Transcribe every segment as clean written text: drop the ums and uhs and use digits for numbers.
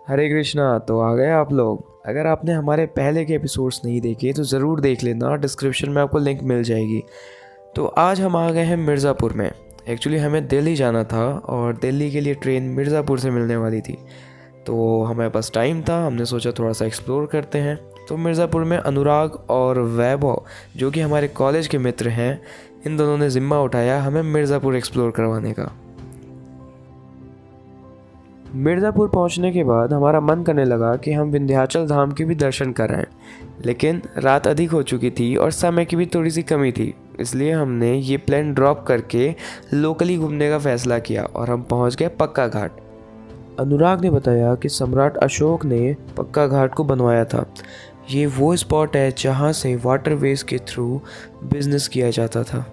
हरे कृष्णा। तो आ गए आप लोग। अगर आपने हमारे पहले के एपिसोड्स नहीं देखे तो ज़रूर देख लेना, डिस्क्रिप्शन में आपको लिंक मिल जाएगी। तो आज हम आ गए हैं मिर्ज़ापुर में। एक्चुअली हमें दिल्ली जाना था और दिल्ली के लिए ट्रेन मिर्ज़ापुर से मिलने वाली थी। तो हमें पास टाइम था, हमने सोचा थोड़ा सा एक्सप्लोर करते हैं। तो मिर्ज़ापुर में अनुराग और वैभव, जो कि हमारे कॉलेज के मित्र हैं, इन दोनों ने ज़िम्मा उठाया हमें मिर्ज़ापुर एक्सप्लोर करवाने का। मिर्ज़ापुर पहुंचने के बाद हमारा मन करने लगा कि हम विंध्याचल धाम के भी दर्शन कर आएं, लेकिन रात अधिक हो चुकी थी और समय की भी थोड़ी सी कमी थी। इसलिए हमने ये प्लान ड्रॉप करके लोकली घूमने का फ़ैसला किया और हम पहुंच गए पक्का घाट। अनुराग ने बताया कि सम्राट अशोक ने पक्का घाट को बनवाया था। ये वो स्पॉट है जहाँ से वाटरवेज के थ्रू बिजनेस किया जाता था।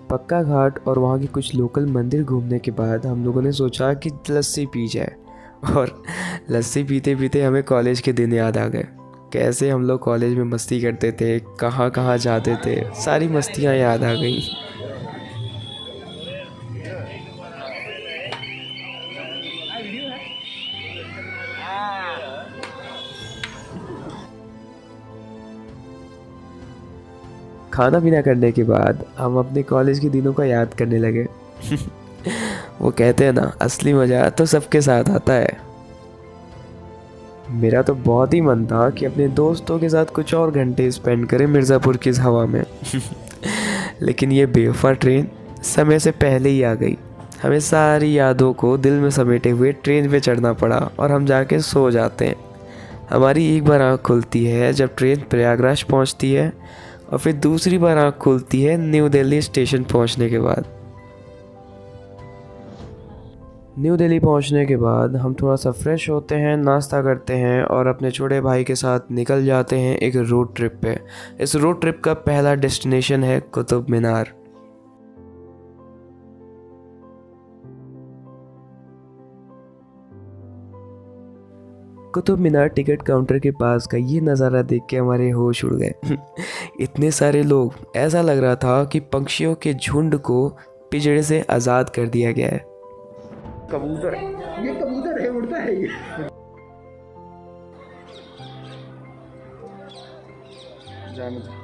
पक्का घाट और वहाँ के कुछ लोकल मंदिर घूमने के बाद हम लोगों ने सोचा कि लस्सी पी जाए। और लस्सी पीते पीते हमें कॉलेज के दिन याद आ गए। कैसे हम लोग कॉलेज में मस्ती करते थे, कहाँ कहाँ जाते थे, सारी मस्तियाँ याद आ गई। खाना पीना करने के बाद हम अपने कॉलेज के दिनों का याद करने लगे। वो कहते हैं ना, असली मज़ा तो सबके साथ आता है। मेरा तो बहुत ही मन था कि अपने दोस्तों के साथ कुछ और घंटे स्पेंड करें मिर्ज़ापुर की इस हवा में। लेकिन ये बेवफा ट्रेन समय से पहले ही आ गई। हमें सारी यादों को दिल में समेटे हुए ट्रेन पे चढ़ना पड़ा और हम जाके सो जाते हैं। हमारी एक बार आँख खुलती है जब ट्रेन प्रयागराज पहुंचती है, और फिर दूसरी बार आँख खुलती है न्यू दिल्ली स्टेशन पहुंचने के बाद। न्यू दिल्ली पहुंचने के बाद हम थोड़ा सा फ्रेश होते हैं, नाश्ता करते हैं और अपने छोटे भाई के साथ निकल जाते हैं एक रोड ट्रिप पे। इस रोड ट्रिप का पहला डेस्टिनेशन है कुतुब मीनार। कुतुब मीनार टिकट काउंटर के पास का ये नज़ारा देख के हमारे होश उड़ गए। इतने सारे लोग, ऐसा लग रहा था कि पक्षियों के झुंड को पिंजरे से आज़ाद कर दिया गया है। कबूतर, ये कबूतर है, उड़ता है ये। जाने दो।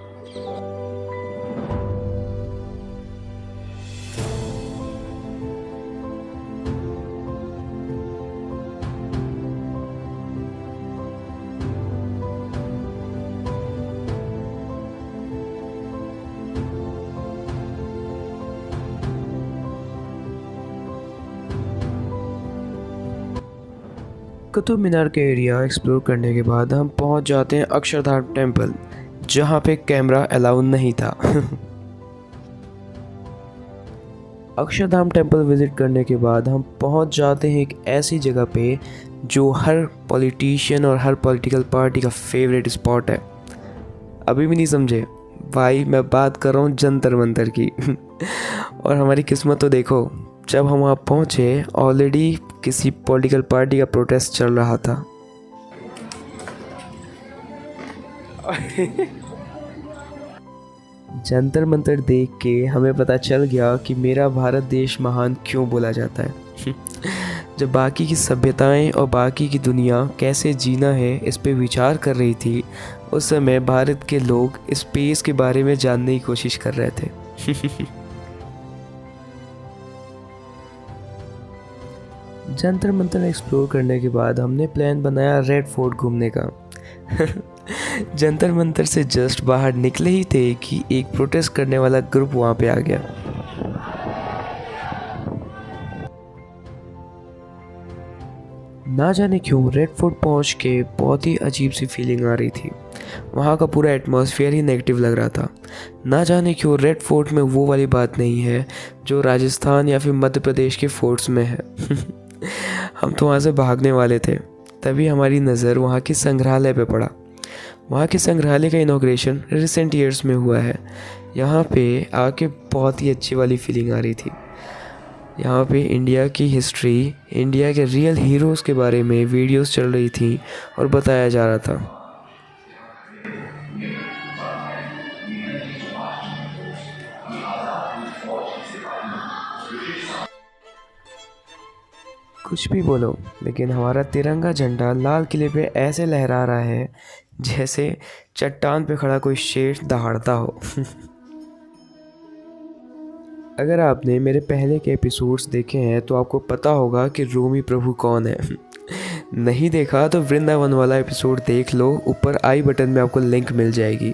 कुतुब मीनार के एरिया एक्सप्लोर करने के बाद हम पहुंच जाते हैं अक्षरधाम टेम्पल, जहां पे कैमरा अलाउ नहीं था। अक्षरधाम टेम्पल विज़िट करने के बाद हम पहुंच जाते हैं एक ऐसी जगह पे जो हर पॉलिटिशियन और हर पॉलिटिकल पार्टी का फेवरेट स्पॉट है। अभी भी नहीं समझे भाई, मैं बात कर रहा हूँ जंतर मंतर की। और हमारी किस्मत तो देखो, जब हम वहाँ पहुँचे ऑलरेडी किसी पॉलिटिकल पार्टी का प्रोटेस्ट चल रहा था। जंतर मंतर देख के हमें पता चल गया कि मेरा भारत देश महान क्यों बोला जाता है। जब बाकी की सभ्यताएं और बाकी की दुनिया कैसे जीना है इस पे विचार कर रही थी, उस समय भारत के लोग स्पेस के बारे में जानने की कोशिश कर रहे थे। जंतर मंतर एक्सप्लोर करने के बाद हमने प्लान बनाया रेड फोर्ट घूमने का। जंतर मंतर से जस्ट बाहर निकले ही थे कि एक प्रोटेस्ट करने वाला ग्रुप वहाँ पे आ गया। ना जाने क्यों रेड फोर्ट पहुँच के बहुत ही अजीब सी फीलिंग आ रही थी। वहाँ का पूरा एटमॉस्फेयर ही नेगेटिव लग रहा था। ना जाने क्यों रेड फोर्ट में वो वाली बात नहीं है जो राजस्थान या फिर मध्य प्रदेश के फोर्ट्स में है। हम तो वहाँ से भागने वाले थे, तभी हमारी नज़र वहाँ के संग्रहालय पे पड़ा। वहाँ के संग्रहालय का इनॉग्रेशन रिसेंट ईयर्स में हुआ है। यहाँ पे आके बहुत ही अच्छी वाली फीलिंग आ रही थी। यहाँ पे इंडिया की हिस्ट्री, इंडिया के रियल हीरोज़ के बारे में वीडियोस चल रही थी और बताया जा रहा था। कुछ भी बोलो, लेकिन हमारा तिरंगा झंडा लाल किले पे ऐसे लहरा रहा है जैसे चट्टान पे खड़ा कोई शेर दहाड़ता हो। अगर आपने मेरे पहले के एपिसोड्स देखे हैं तो आपको पता होगा कि रोमी प्रभु कौन है। नहीं देखा तो वृंदावन वाला एपिसोड देख लो, ऊपर आई बटन में आपको लिंक मिल जाएगी।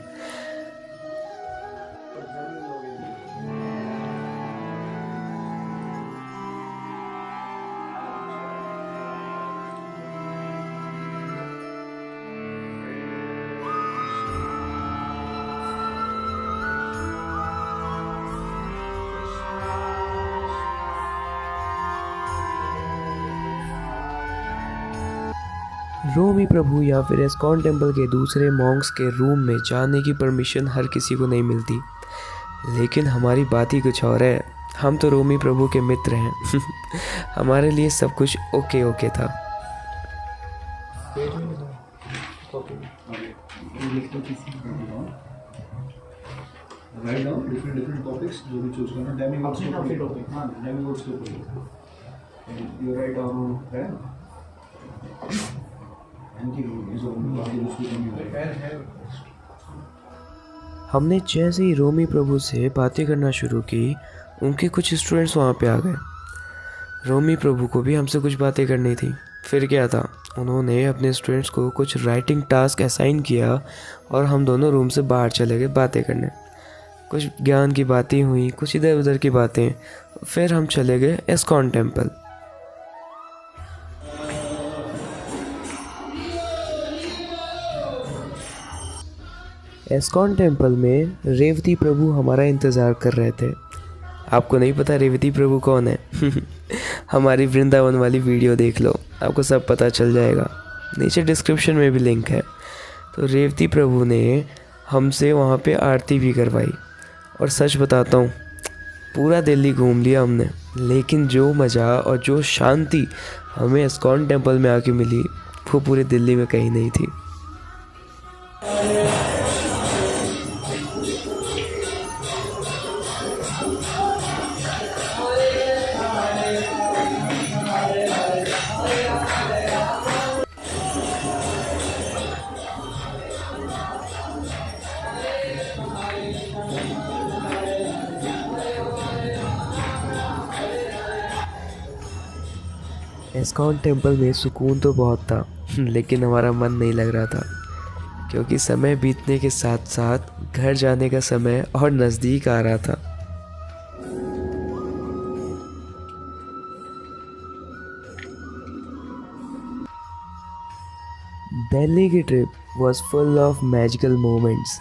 रोमी प्रभु या फिर एस्कॉन टेम्पल के दूसरे मॉन्क्स के रूम में जाने की परमिशन हर किसी को नहीं मिलती, लेकिन हमारी बात ही कुछ और है। हम तो रोमी प्रभु के मित्र हैं। हमारे लिए सब कुछ ओके ओके था। राइट डाउन डिफरेंट टॉपिक्स जो भी चूज करना, डेमिगॉड्स के ऊपर, हां डेमिगॉड्स के ऊपर यू राइट डाउन है एंटी इज ऑन। हमने जैसे ही रोमी प्रभु से बातें करना शुरू की, उनके कुछ स्टूडेंट्स वहाँ पे आ गए। रोमी प्रभु को भी हमसे कुछ बातें करनी थी। फिर क्या था, उन्होंने अपने स्टूडेंट्स को कुछ राइटिंग टास्क असाइन किया और हम दोनों रूम से बाहर चले गए बातें करने। कुछ ज्ञान की बातें हुई, कुछ इधर उधर की बातें। फिर हम चले गए एस्कॉन टेम्पल। एस्कॉन टेम्पल में रेवती प्रभु हमारा इंतज़ार कर रहे थे। आपको नहीं पता रेवती प्रभु कौन है? हमारी वृंदावन वाली वीडियो देख लो, आपको सब पता चल जाएगा। नीचे डिस्क्रिप्शन में भी लिंक है। तो रेवती प्रभु ने हमसे वहाँ पे आरती भी करवाई। और सच बताता हूँ, पूरा दिल्ली घूम लिया हमने, लेकिन जो मज़ा और जो शांति हमें एस्कॉन टेम्पल में आके मिली, वो पूरी दिल्ली में कहीं नहीं थी। एस्कॉन टेम्पल में सुकून तो बहुत था, लेकिन हमारा मन नहीं लग रहा था, क्योंकि समय बीतने के साथ साथ घर जाने का समय और नज़दीक आ रहा था। दिल्ली की trip was full of magical moments,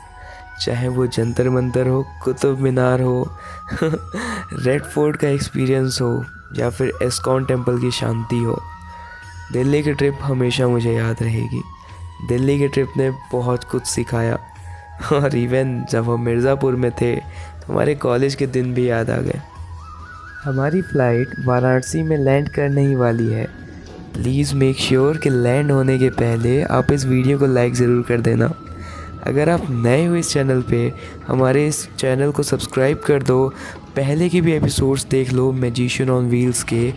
चाहे वो जंतर मंतर हो, कुतुब मीनार हो, रेड फोर्ट का एक्सपीरियंस हो, या फिर एस्कॉन टेम्पल की शांति हो। दिल्ली की ट्रिप हमेशा मुझे याद रहेगी। दिल्ली की ट्रिप ने बहुत कुछ सिखाया। और इवन जब हम मिर्ज़ापुर में थे तो हमारे कॉलेज के दिन भी याद आ गए। हमारी फ़्लाइट वाराणसी में लैंड करने ही वाली है। प्लीज़ मेक श्योर कि लैंड होने के पहले आप इस वीडियो को लाइक ज़रूर कर देना। अगर आप नए हो इस चैनल पे, हमारे इस चैनल को सब्सक्राइब कर दो। पहले के भी एपिसोड्स देख लो मैजिशियन ऑन व्हील्स के,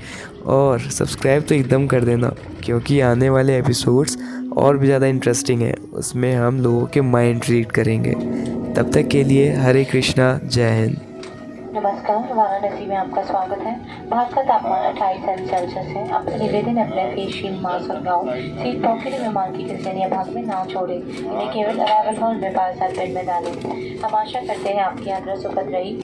और सब्सक्राइब तो एकदम कर देना, क्योंकि आने वाले एपिसोड्स और भी ज़्यादा इंटरेस्टिंग है। उसमें हम लोगों के माइंड रीड करेंगे। तब तक के लिए हरे कृष्णा, जय हिंद। नमस्कार, वाराणसी में आपका स्वागत है। बाहर का तापमान 28 सेल्सियस है। आपसे निवेदन अपने फेस शील्ड, मास्क और गाउन सीट पॉकेट विमान की किसी अन्य भाग में ना छोड़ें। इन्हें केवल अराइवल हॉल में 5 साल बेड में डालें। हम आशा करते हैं आपकी यात्रा सुखद रही।